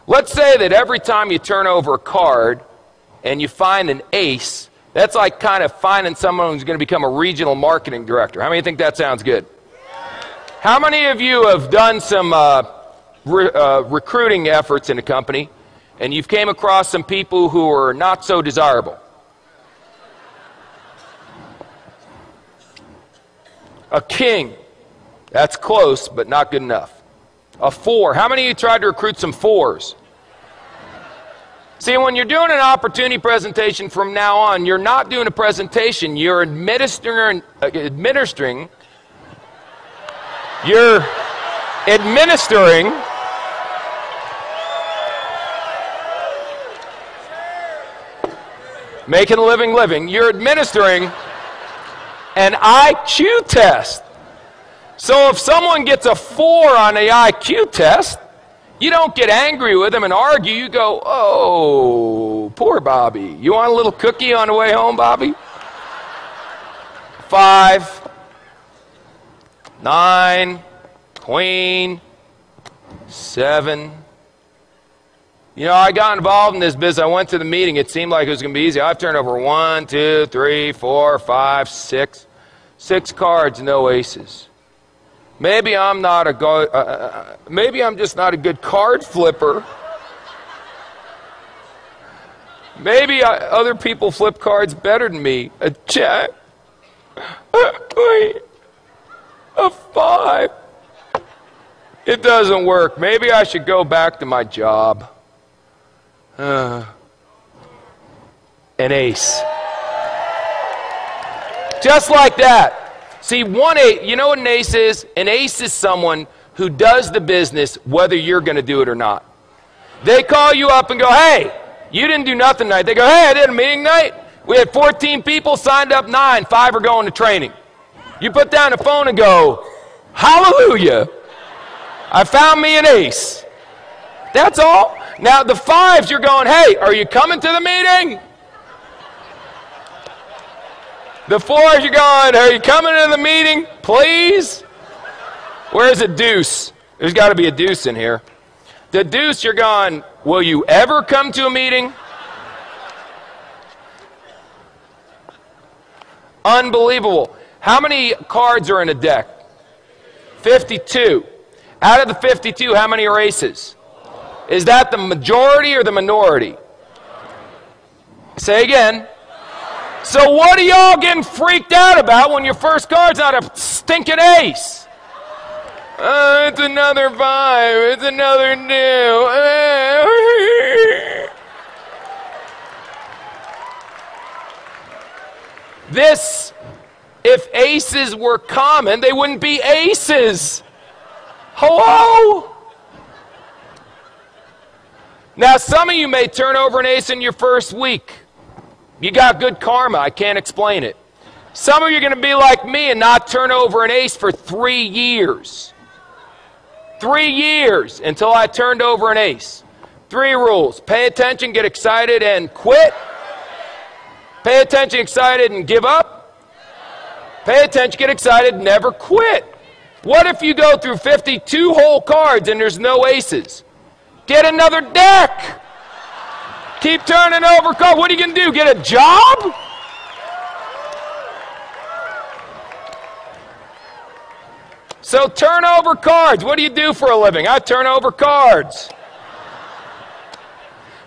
Let's say that every time you turn over a card and you find an ace, that's like kind of finding someone who's going to become a regional marketing director. How many think that sounds good? How many of you have done some recruiting efforts in a company and you've came across some people who are not so desirable? A king. That's close, but not good enough. A 4. How many of you tried to recruit some 4s? See, when you're doing an opportunity presentation from now on, you're not doing a presentation, you're administering making a living, you're administering an IQ test. So if someone gets a 4 on the IQ test, you don't get angry with them and argue. You go, oh, poor Bobby. You want a little cookie on the way home, Bobby? 5, 9, queen, 7. You know, I got involved in this business. I went to the meeting. It seemed like it was going to be easy. I've turned over 1, 2, 3, 4, 5, 6. 6 cards, no aces. Maybe I'm not a maybe I'm just not a good card flipper. Maybe other people flip cards better than me. A jack. Wait. A 5. It doesn't work. Maybe I should go back to my job. An ace. Just like that. See, 1 8, you know what an ace is? An ace is someone who does the business whether you're going to do it or not. They call you up and go, hey, you didn't do nothing tonight. They go, hey, I did a meeting night. We had 14 people, signed up 9, 5 are going to training. You put down the phone and go, hallelujah, I found me an ace. That's all. Now the 5s, you're going, hey, are you coming to the meeting? The 4s, you're going, are you coming to the meeting, please? Where's a deuce? There's got to be a deuce in here. The deuce, you're going, will you ever come to a meeting? Unbelievable. How many cards are in a deck? 52. Out of the 52, how many are aces? Is that the majority or the minority? Say again. So what are y'all getting freaked out about when your first card's not a stinking ace? It's another 5. It's another new. This, if aces were common, they wouldn't be aces. Hello? Now, some of you may turn over an ace in your first week. You got good karma. I can't explain it. Some of you are going to be like me and not turn over an ace for 3 years. 3 years until I turned over an ace. 3 rules. Pay attention, get excited, and quit. Pay attention, excited, and give up. Pay attention, get excited, never quit. What if you go through 52 whole cards and there's no aces? Get another deck. Keep turning over cards. What are you going to do? Get a job? So turn over cards. What do you do for a living? I turn over cards.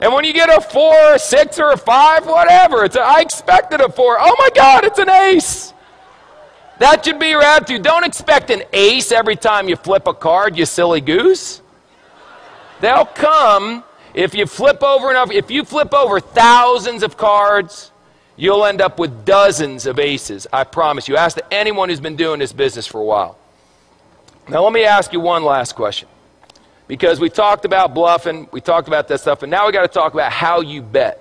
And when you get a 4, a 6, or a 5, whatever, I expected a 4. Oh my God, it's an ace. That should be your attitude. Don't expect an ace every time you flip a card, you silly goose. They'll come. If you flip over enough, if you flip over thousands of cards, you'll end up with dozens of aces. I promise you. Ask anyone who's been doing this business for a while. Now let me ask you one last question. Because we talked about bluffing, we talked about that stuff, and now we got to talk about how you bet.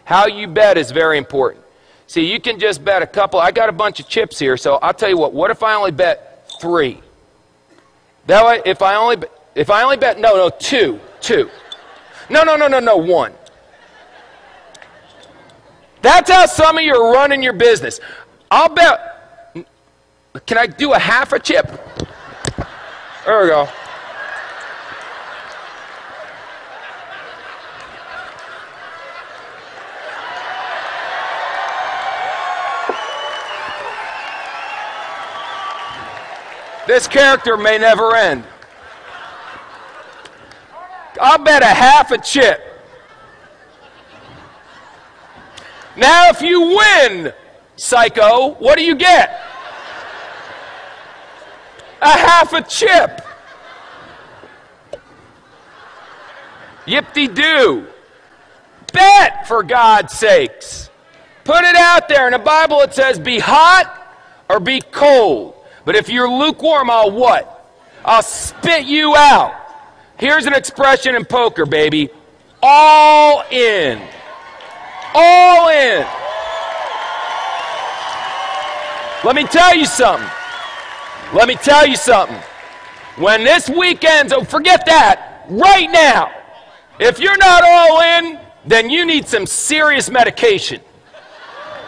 How you bet is very important. See, you can just bet a couple. I got a bunch of chips here, so I'll tell you what if I only bet 3? That way, if I only bet, no, 2. No, 1. That's how some of you are running your business. I'll bet, can I do a half a chip? There we go. This character may never end. I'll bet a half a chip. Now, if you win, psycho, what do you get? A half a chip. Yip-de-doo. Bet, for God's sakes. Put it out there. In the Bible it says be hot or be cold. But if you're lukewarm, I'll what? I'll spit you out. Here's an expression in poker, baby. All in. All in. Let me tell you something. Let me tell you something. When this weekend's over, forget that. Right now. If you're not all in, then you need some serious medication.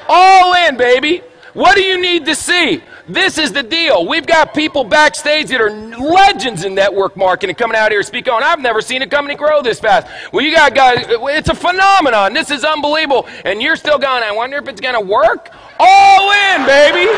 All in, baby. What do you need to see? This is the deal. We've got people backstage that are legends in network marketing coming out here speaking on. I've never seen a company grow this fast. Well, you got guys, it's a phenomenon. This is unbelievable. And you're still going, I wonder if it's going to work? All in, baby.